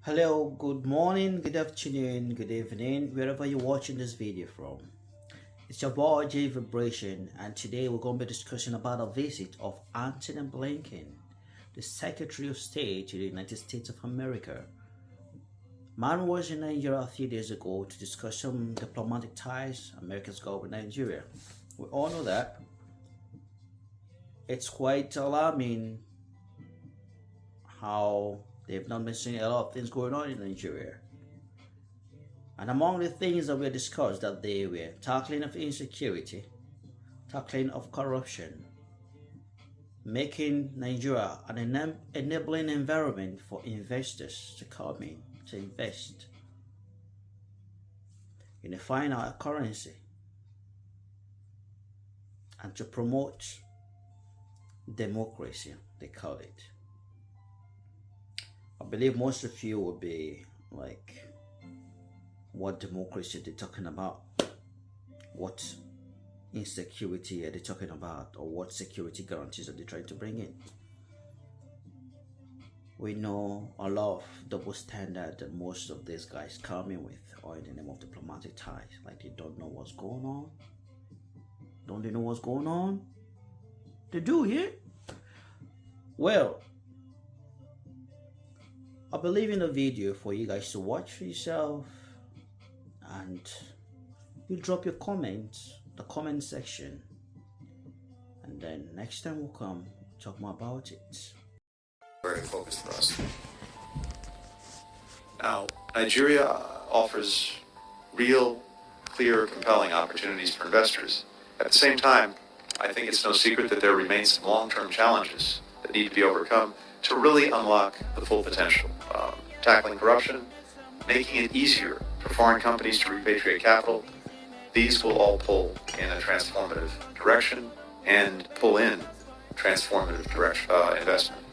Hello, good morning, good afternoon, good evening, wherever you're watching this video from. It's your boy J Vibration, and today we're going to be discussing about a visit of Antony Blinken, the Secretary of State to the United States of America. Man was in Nigeria a few days ago to discuss some diplomatic ties America's got with Nigeria. We all know that. It's quite alarming how they've not been seeing a lot of things going on in Nigeria. And among the things that were discussed that they were tackling of insecurity, tackling of corruption, making Nigeria an enabling environment for investors to come in, to invest, unifying our currency, and to promote democracy, they call it. I believe most of you will be like, what democracy are they talking about? What insecurity are they talking about? Or what security guarantees are they trying to bring in? We know a lot of double standard that most of these guys come in with, or in the name of diplomatic ties, like they don't know what's going on. Don't they know what's going on? They do here. Well, I believe in a video for you guys to watch for yourself, and you drop your comments, the comment section, and then next time we'll come talk more about it. Very focused for us. Now, Nigeria offers real, clear, compelling opportunities for investors. At the same time, I think it's no secret that there remains some long-term challenges that need to be overcome to really unlock the full potential. Tackling corruption, making it easier for foreign companies to repatriate capital. These will all pull in a transformative direction and pull in transformative investment.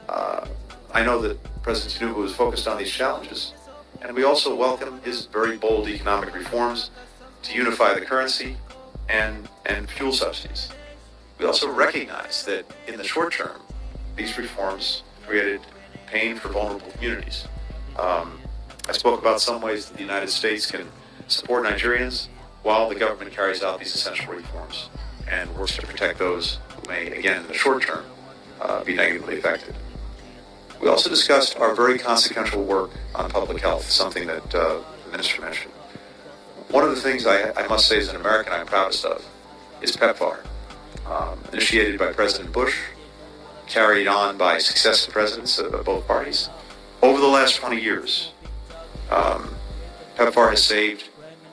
I know that President Tinubu is focused on these challenges, and we also welcome his very bold economic reforms to unify the currency and fuel subsidies. We also recognize that in the short term, these reforms created pain for vulnerable communities. I spoke about some ways that the United States can support Nigerians while the government carries out these essential reforms and works to protect those who may, again, in the short term, be negatively affected. We also discussed our very consequential work on public health, something that the Minister mentioned. One of the things I must say as an American I'm proudest of is PEPFAR, initiated by President Bush, carried on by successive presidents of both parties. Over the last 20 years, PEPFAR has saved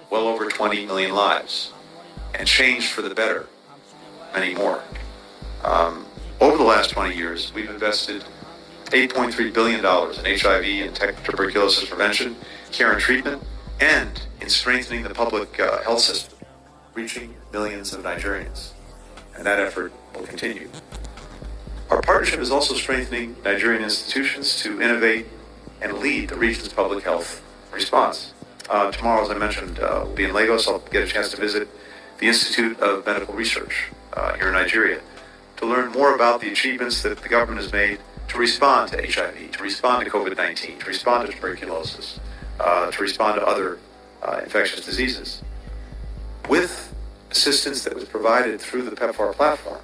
well over 20 million lives and changed for the better many more. Over the last 20 years, we've invested $8.3 billion in HIV and tuberculosis prevention, care and treatment, and in strengthening the public health system, reaching millions of Nigerians. And that effort will continue. Our partnership is also strengthening Nigerian institutions to innovate and lead the region's public health response. Tomorrow, as I mentioned, we'll be in Lagos. I'll get a chance to visit the Institute of Medical Research here in Nigeria to learn more about the achievements that the government has made to respond to HIV, to respond to COVID-19, to respond to tuberculosis, to respond to other infectious diseases. With assistance that was provided through the PEPFAR platform,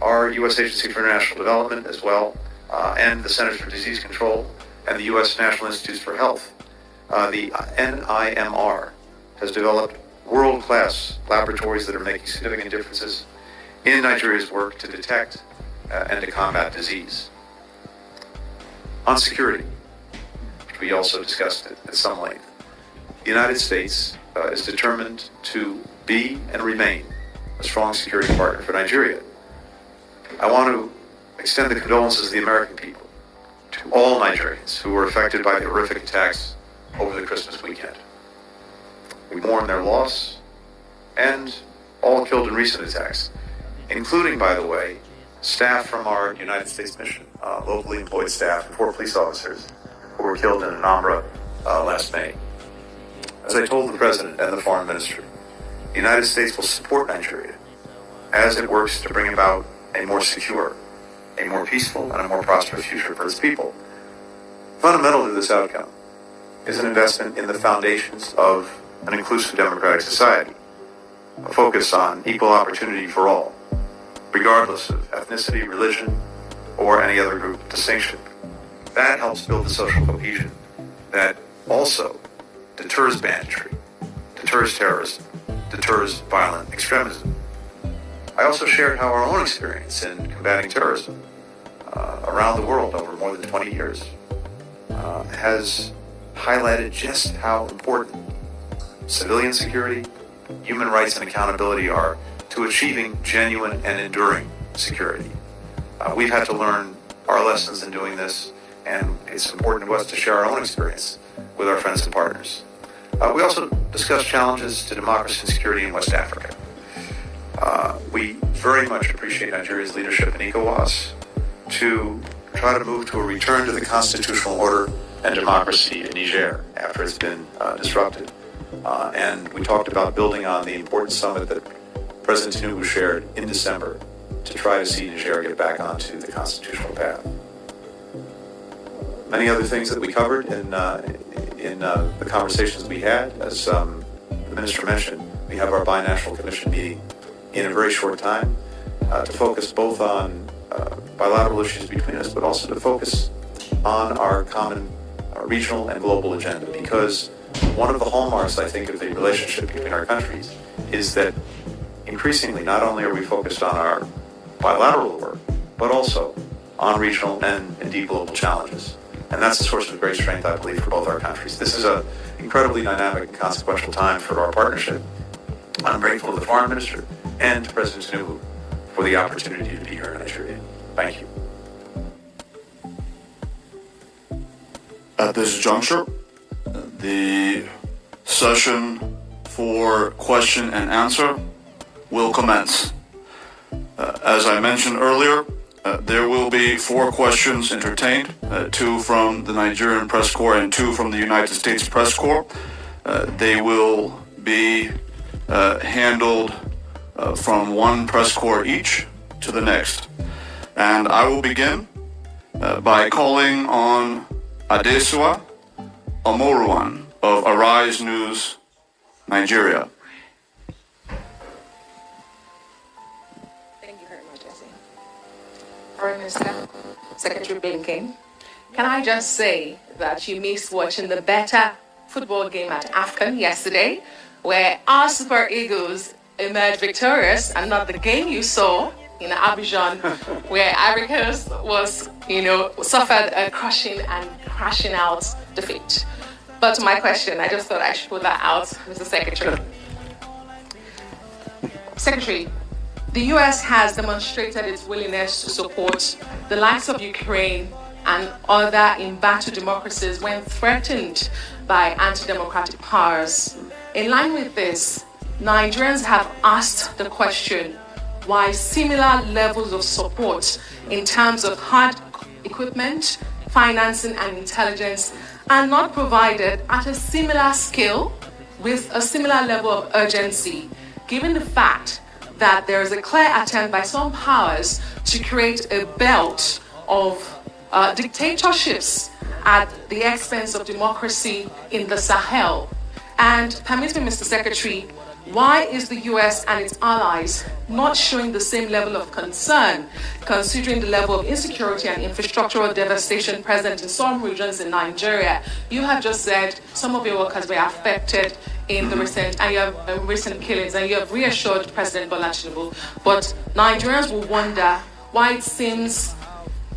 our U.S. Agency for International Development as well, and the Centers for Disease Control, and the U.S. National Institutes for Health, the NIMR has developed world-class laboratories that are making significant differences in Nigeria's work to detect and to combat disease. On security, which we also discussed at some length, the United States is determined to be and remain a strong security partner for Nigeria. I want to extend the condolences of the American people to all Nigerians who were affected by the horrific attacks over the Christmas weekend. We mourn their loss and all killed in recent attacks, including, by the way, staff from our United States mission, locally employed staff and 4 police officers who were killed in Anambra last May. As I told the President and the Foreign Minister, the United States will support Nigeria as it works to bring about a more secure, a more peaceful, and a more prosperous future for its people. Fundamental to this outcome is an investment in the foundations of an inclusive democratic society, a focus on equal opportunity for all, regardless of ethnicity, religion, or any other group distinction. That helps build the social cohesion that also deters banditry, deters terrorism, deters violent extremism. I also shared how our own experience in combating terrorism around the world over more than 20 years has highlighted just how important civilian security, human rights, and accountability are to achieving genuine and enduring security. We've had to learn our lessons in doing this, and it's important to us to share our own experience with our friends and partners. We also discussed challenges to democracy and security in West Africa. We very much appreciate Nigeria's leadership in ECOWAS to try to move to a return to the constitutional order and democracy in Niger after it's been disrupted. And we talked about building on the important summit that President Tinubu shared in December to try to see Niger get back onto the constitutional path. Many other things that we covered in the conversations we had, as the Minister mentioned, we have our binational commission meeting in a very short time to focus both on bilateral issues between us, but also to focus on our common regional and global agenda, because one of the hallmarks, I think, of the relationship between our countries is that increasingly not only are we focused on our bilateral work, but also on regional and indeed global challenges. And that's a source of great strength, I believe, for both our countries. This is an incredibly dynamic and consequential time for our partnership. I'm grateful to the Foreign Minister and to President Tinubu for the opportunity to be here in Nigeria. Thank you. At this juncture, the session for question and answer will commence. As I mentioned earlier, there will be 4 questions entertained, 2 from the Nigerian Press Corps and 2 from the United States Press Corps. They will be handled from one press corps each to the next. And I will begin by calling on Adesua Omoruwan of Arise News, Nigeria. Thank you very much, Jesse. Foreign Minister, Secretary Blinken, can I just say that you missed watching the better football game at AFCON yesterday, where our Super Eagles emerged victorious, and not the game you saw in Abidjan, where Ivory Coast was, suffered a crushing and crashing out defeat. But to my question, I just thought I should put that out, Mr. Secretary. Secretary, the U.S. has demonstrated its willingness to support the likes of Ukraine and other in-battle democracies when threatened by anti-democratic powers. In line with this, Nigerians have asked the question why similar levels of support in terms of hard equipment, financing, and intelligence are not provided at a similar scale with a similar level of urgency, given the fact that there is a clear attempt by some powers to create a belt of dictatorships at the expense of democracy in the Sahel. And permit me, Mr. Secretary, why is the U.S. and its allies not showing the same level of concern, considering the level of insecurity and infrastructural devastation present in some regions in Nigeria? You have just said some of your workers were affected in the recent killings, and you have reassured President Bola Tinubu. But Nigerians will wonder why it seems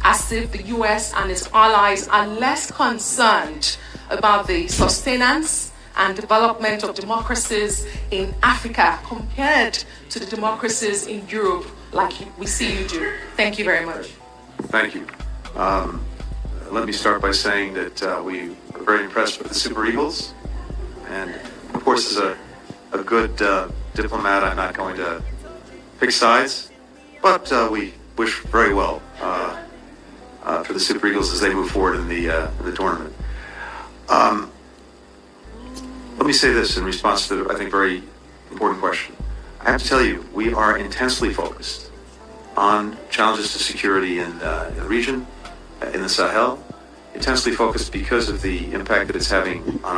as if the U.S. and its allies are less concerned about the sustenance and development of democracies in Africa compared to the democracies in Europe, like we see you do. Thank you very much. Thank you. Let me start by saying that we were very impressed with the Super Eagles. And of course, as a good diplomat, I'm not going to pick sides, but we wish very well for the Super Eagles as they move forward in the tournament. Let me say this in response to the, I think, very important question. I have to tell you, we are intensely focused on challenges to security in the region, in the Sahel. It intensely focused because of the impact that it's having on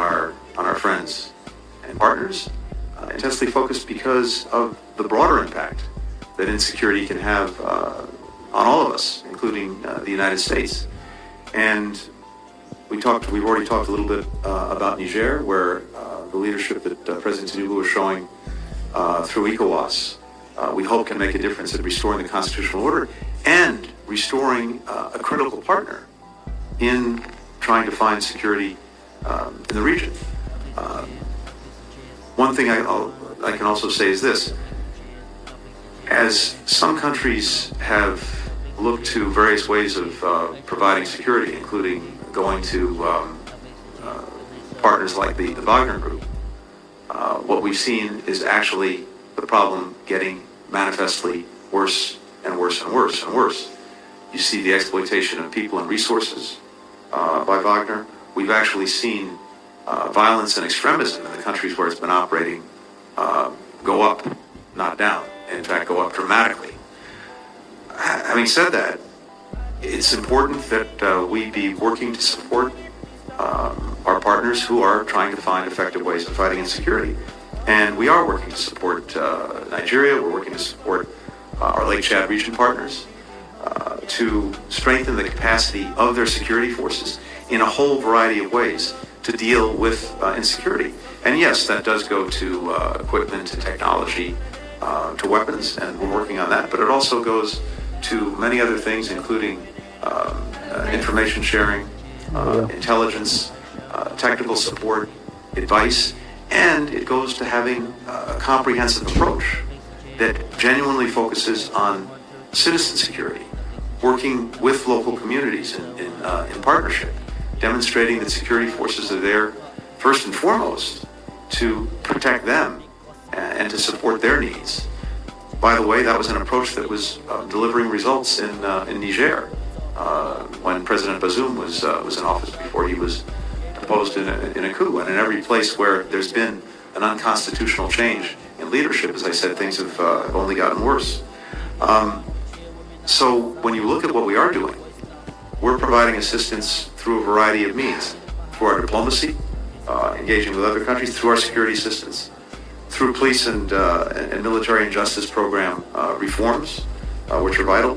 our friends and partners. Intensely focused because of the broader impact that insecurity can have on all of us, including the United States. And we've already talked a little bit about Niger, where the leadership that President Tinubu is showing through ECOWAS, we hope can make a difference in restoring the constitutional order and restoring a critical partner in trying to find security in the region. One thing I can also say is this. As some countries have looked to various ways of providing security, including going to partners like the Wagner Group, what we've seen is actually the problem getting manifestly worse and worse and worse and worse. You see the exploitation of people and resources by Wagner. We've actually seen violence and extremism in the countries where it's been operating go up, not down. In fact, go up dramatically. Having said that, it's important that we be working to support our partners who are trying to find effective ways of fighting insecurity. And we are working to support Nigeria. We're working to support our Lake Chad region partners to strengthen the capacity of their security forces in a whole variety of ways to deal with insecurity. And yes, that does go to equipment, to technology, to weapons, and we're working on that. But it also goes to many other things, including information sharing, intelligence, technical support, advice, and it goes to having a comprehensive approach that genuinely focuses on citizen security, working with local communities in partnership, demonstrating that security forces are there first and foremost to protect them and to support their needs. By the way, that was an approach that was delivering results in Niger when President Bazoum was in office before he was deposed in a coup. And in every place where there's been an unconstitutional change in leadership, as I said, things have only gotten worse. So when you look at what we are doing, we're providing assistance through a variety of means, through our diplomacy, engaging with other countries, through our security assistance, through police and military and justice program reforms, which are vital,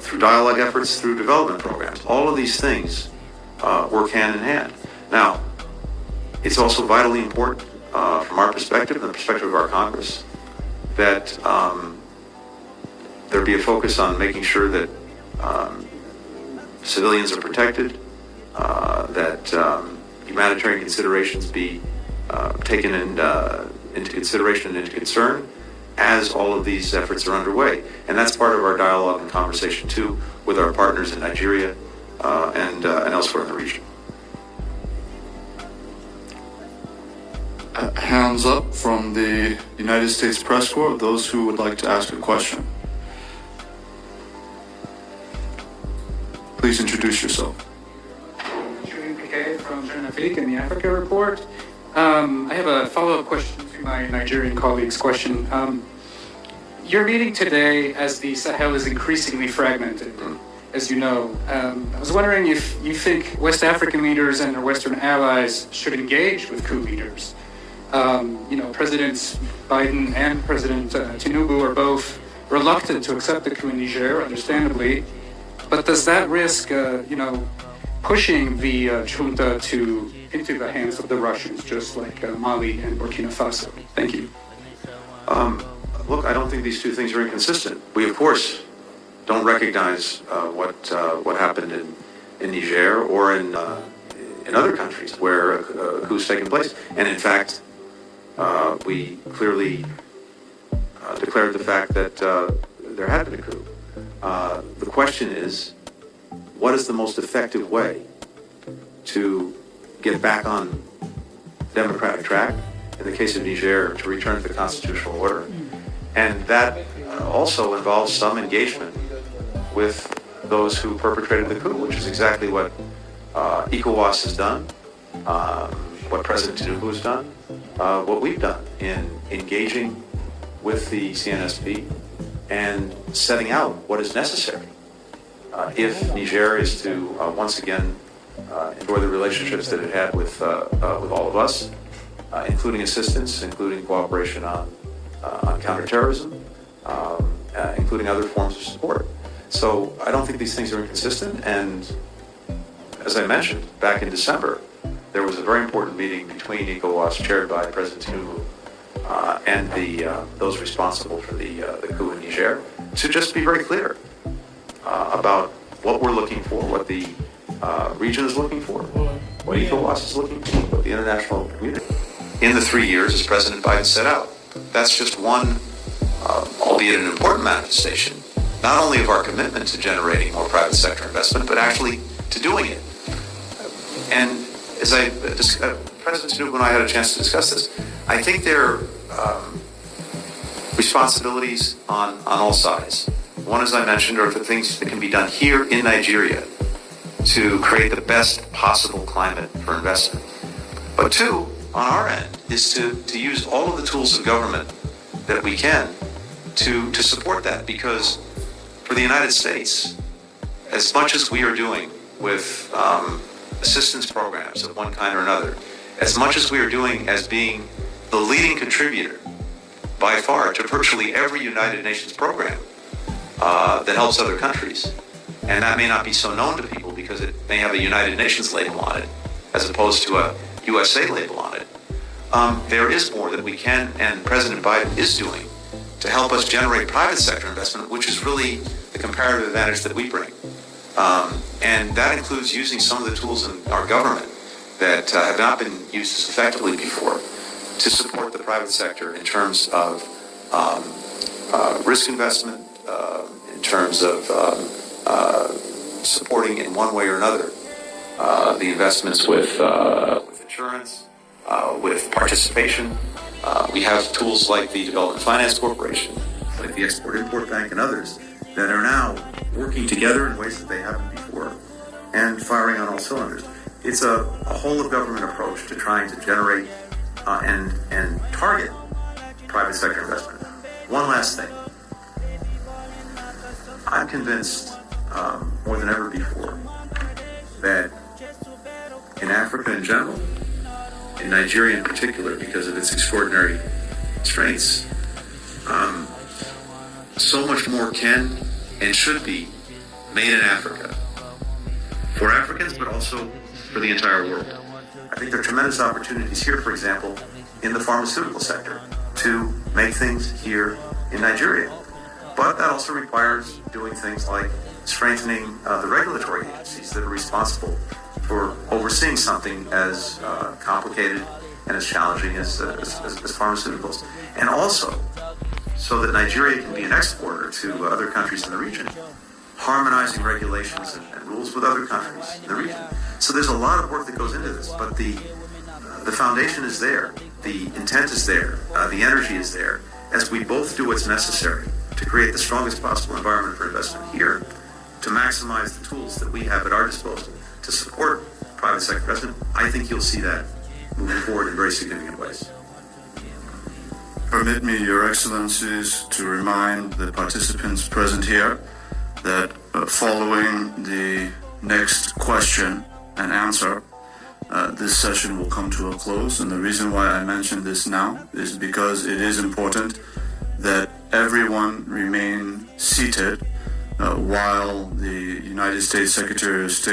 through dialogue efforts, through development programs. All of these things work hand in hand. Now, it's also vitally important from our perspective and the perspective of our Congress that there be a focus on making sure that civilians are protected, that humanitarian considerations be taken into consideration and into concern as all of these efforts are underway. And that's part of our dialogue and conversation, too, with our partners in Nigeria and elsewhere in the region. Hands up from the United States Press Corps, those who would like to ask a question. Please introduce yourself. From Philippe in the Africa Report. I have a follow-up question to my Nigerian colleague's question. You're meeting today as the Sahel is increasingly fragmented, as you know. I was wondering if you think West African leaders and their Western allies should engage with coup leaders. Presidents Biden and President Tinubu are both reluctant to accept the coup in Niger, understandably. But does that risk, pushing the junta into the hands of the Russians, just like Mali and Burkina Faso? Thank you. Look, I don't think these two things are inconsistent. We, of course, don't recognize what happened in Niger or in other countries where a coup has taken place. And in fact, we clearly declared the fact that there had been a coup. The question is, what is the most effective way to get back on democratic track? In the case of Niger, to return to the constitutional order. And that also involves some engagement with those who perpetrated the coup, which is exactly what ECOWAS has done, what President Tinubu has done, what we've done in engaging with the CNSP and setting out what is necessary if Niger is to once again enjoy the relationships that it had with all of us, including assistance, including cooperation on counterterrorism, including other forms of support. So I don't think these things are inconsistent. And as I mentioned, back in December, there was a very important meeting between ECOWAS, chaired by President Tinubu, and those responsible for the coup in Niger, to just be very clear about what we're looking for, what the region is looking for, what ECOWAS is looking for, what the international community. In the 3 years, as President Biden set out, that's just one, albeit an important manifestation, not only of our commitment to generating more private sector investment, but actually to doing it. And as President Tinubu and I had a chance to discuss this, I think there are responsibilities on all sides. One, as I mentioned, are the things that can be done here in Nigeria to create the best possible climate for investment. But two, on our end, is to use all of the tools of government that we can to support that. Because for the United States, as much as we are doing with assistance programs of one kind or another, as much as we are doing as being the leading contributor by far to virtually every United Nations program that helps other countries, and that may not be so known to people because it may have a United Nations label on it as opposed to a USA label on it, there is more that we can and President Biden is doing to help us generate private sector investment, which is really the comparative advantage that we bring. And that includes using some of the tools in our government that have not been used as effectively before to support the private sector in terms of risk investment, in terms of supporting in one way or another the investments with insurance, with participation. We have tools like the Development Finance Corporation, like the Export-Import Bank and others that are now working together in ways that they haven't before and firing on all cylinders. It's a whole of government approach to trying to generate and target private sector investment. One last thing. I'm convinced more than ever before that in Africa in general, in Nigeria in particular, because of its extraordinary strengths, so much more can and should be made in Africa for Africans, but also for the entire world. I think there are tremendous opportunities here, for example, in the pharmaceutical sector to make things here in Nigeria. But that also requires doing things like strengthening the regulatory agencies that are responsible for overseeing something as complicated and as challenging as pharmaceuticals. And also, so that Nigeria can be an exporter to other countries in the region, harmonizing regulations and rules with other countries in the region. So there's a lot of work that goes into this, but the foundation is there, the intent is there, the energy is there, as we both do what's necessary to create the strongest possible environment for investment here, to maximize the tools that we have at our disposal to support private sector investment. I think you'll see that moving forward in very significant ways. Permit me, Your Excellencies, to remind the participants present here that following the next question and answer, this session will come to a close. And the reason why I mention this now is because it is important that everyone remain seated while the United States Secretary of State